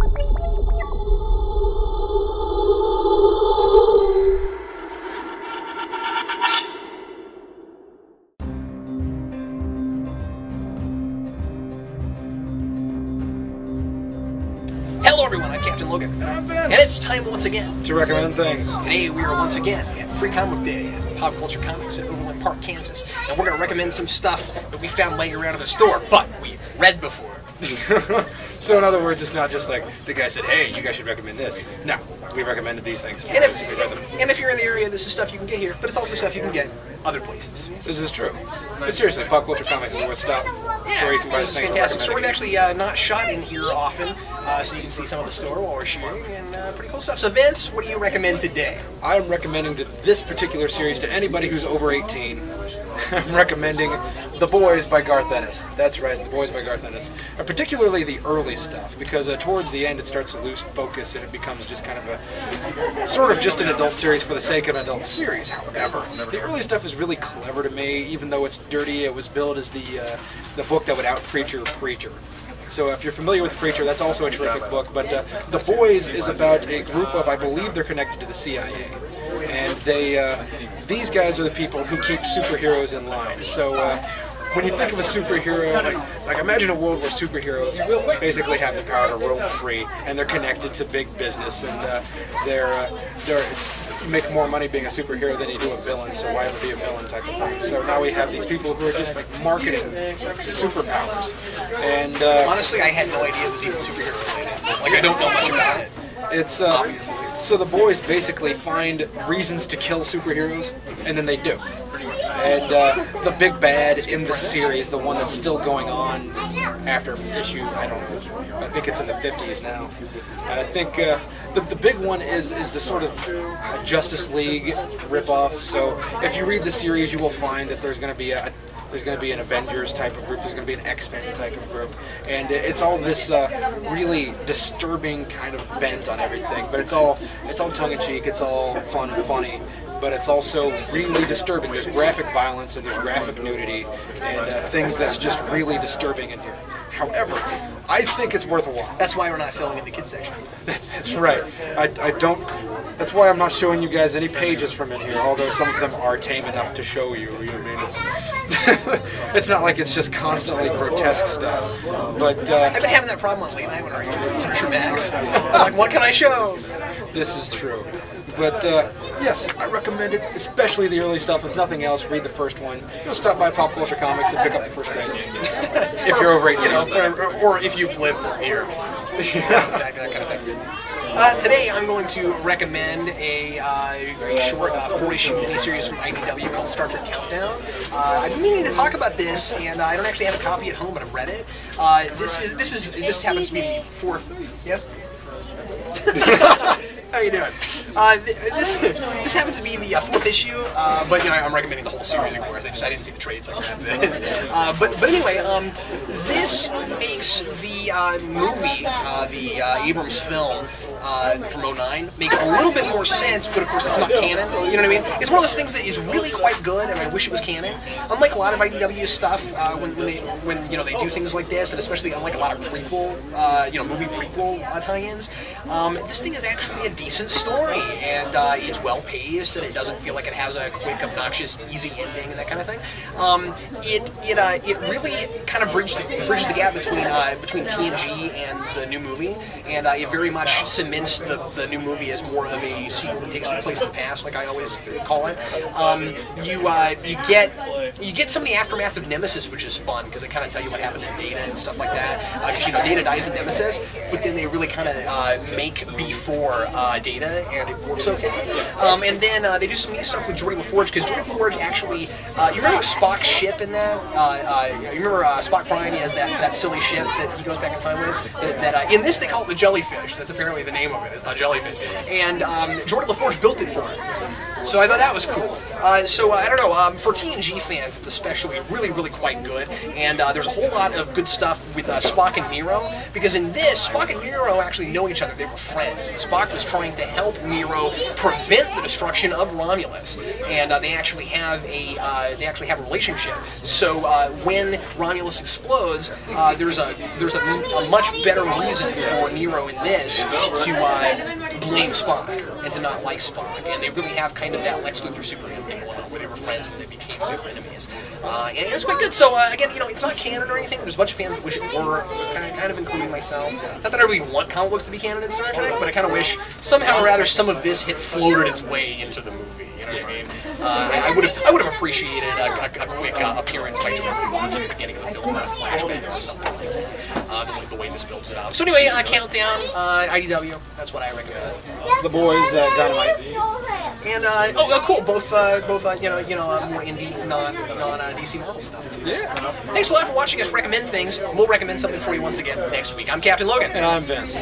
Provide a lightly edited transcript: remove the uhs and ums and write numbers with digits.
Hello everyone, I'm Captain Logan. And I'm Vince. And it's time once again to recommend things. Today we are once again at Free Comic Day at Pop Culture Comics in Overland Park, Kansas. And we're going to recommend some stuff that we found laying around in the store, but we've read before. So in other words, it's not just like the guy said, hey, you guys should recommend this. No, we recommended these things. And if you're in the area, this is stuff you can get here, but it's also stuff you can get other places. This is true. But seriously, Pop Culture Comics is worth stopping. Yeah, You can buy this is things fantastic. So we're we've actually not shot in here often, so you can see some of the store while we're shooting, and pretty cool stuff. So Vince, what do you recommend today? I'm recommending to this particular series to anybody who's over 18. I'm recommending The Boys by Garth Ennis. That's right, The Boys by Garth Ennis. Particularly the early stuff, because towards the end it starts to lose focus and it becomes just kind of a sort of just an adult series for the sake of an adult series. However, the early stuff is really clever to me, even though it's dirty. It was billed as the book that would out-preacher Preacher. So if you're familiar with Preacher, that's also a terrific book. But The Boys is about a group of, I believe they're connected to the CIA. And these guys are the people who keep superheroes in line. So when you think of a superhero, like imagine a world where superheroes basically have the power to roam free, and they're connected to big business, and you make more money being a superhero than you do a villain, so why ever be a villain type of thing. So now we have these people who are just like marketing superpowers. And honestly, I had no idea it was even superhero related. Like, I don't know much about it. It's so the boys basically find reasons to kill superheroes, and then they do. And the big bad in the series, the one that's still going on after issue, I don't know, I think it's in the 50s now. I think the big one is the sort of Justice League ripoff. So if you read the series, you will find that there's going to be an Avengers type of group, there's going to be an X-Men type of group, and it's all this really disturbing kind of bent on everything, but it's all tongue-in-cheek, it's all fun and funny, but it's also really disturbing. There's graphic violence and there's graphic nudity and things that's just really disturbing in here. However, I think it's worth a watch. That's why we're not filming in the kids section. That's right. I don't. That's why I'm not showing you guys any pages from in here. Although some of them are tame enough to show you. You know what I mean? It's it's not like it's just constantly grotesque stuff. But I've been having that problem on late night when I read Punisher Max. I'm like, what can I show? This is true. But yes, I recommend it, especially the early stuff. If nothing else, read the first one. You'll stop by Pop Culture Comics and pick up the first trade. If you're over 18. You know, or if you've lived here. That kind of thing. Today I'm going to recommend a very short 4-issue miniseries from IDW called Star Trek Countdown. I've been meaning to talk about this, and I don't actually have a copy at home, but I've read it. This happens to be the fourth. Yes. How you doing? This happens to be the fourth issue, but you know I'm recommending the whole series, of course. I didn't see the trade, so I grabbed this. But anyway, this makes the movie, the Abrams film from '09, make a little bit more sense, but of course it's not canon. You know what I mean? It's one of those things that is really quite good, and I wish it was canon. Unlike a lot of IDW stuff, when you know they do things like this, and especially unlike a lot of prequel, movie prequel tie-ins, this thing is actually a decent story, and it's well paced, and it doesn't feel like it has a quick, obnoxious, easy ending and that kind of thing. It really kind of bridges the gap between TNG and the new movie, and it very much cements the new movie as more of a sequel that takes place in the past, like I always call it. You get some of the aftermath of Nemesis, which is fun because they kind of tell you what happened to Data and stuff like that. Because Data dies in Nemesis, but then they really kind of make before Data, and it works okay. And then they do some neat stuff with Geordi LaForge, because Geordi LaForge actually, you remember Spock's ship in that? You remember Spock Prime? He has that silly ship that he goes back in time with. In this they call it the Jellyfish. That's apparently the name of it. It's not Jellyfish. And Geordi LaForge built it for him. So I thought that was cool. So I don't know. For TNG fans, it's especially really quite good, and there's a whole lot of good stuff with Spock and Nero, because in this, Spock and Nero actually know each other. They were friends. And Spock was trying to help Nero prevent the destruction of Romulus, and they actually have a relationship. So when Romulus explodes, there's a much better reason for Nero in this to blame Spock and to not like Spock, and they really have kind of that Lex Luthor Superman thing going on, where they were friends and they became bitter enemies, and it's quite good. So again, it's not canon or anything. There's a bunch of fans that wish it were, kind of including myself. Not that I really want comic books to be canon in Star Trek, but I kind of wish somehow or rather some of this had floated its way into the movie. You know what I mean? I would have appreciated a quick appearance by Jordan Vogt at the beginning of the film, or a flashback or something like that. The way this builds it up. So anyway, Countdown, IDW. That's what I recommend. The Boys, Dynamite. And cool. Both more indie, non DC Marvel stuff. Yeah. Thanks a lot for watching us recommend things. We'll recommend something for you once again next week. I'm Captain Logan. And I'm Vince.